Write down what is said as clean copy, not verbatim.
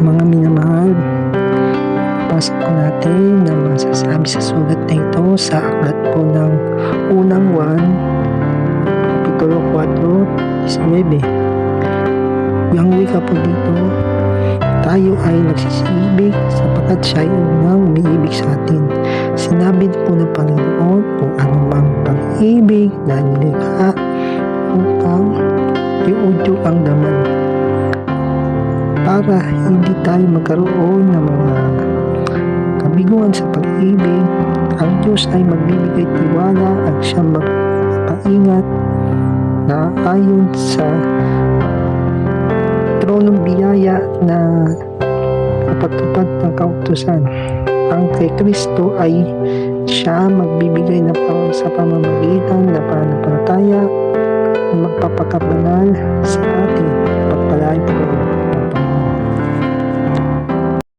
Mga minamahal, pasok po natin na masasabi sa sulat na ito sa aklat po ng unang Juan, Kapitulo 4:19. Yung wika po dito, tayo ay nagsisibig sapagkat siya ay unang umiibig sa atin. Sinabi po ng Panginoon kung anumang pag-ibig na nilikha upang iudyo ang laman para hindi tayo magkaroon ng mga kabiguan sa pag-ibig. Ang Diyos ay magbibigay tiwala at siya magpapaingat na ayon sa tronong biyaya na kapatupad ng kautusan. Ang kay Kristo ay siya magbibigay sa pamamagitan na pananampalataya na magpapakabanal sa atin. Pagpalain po.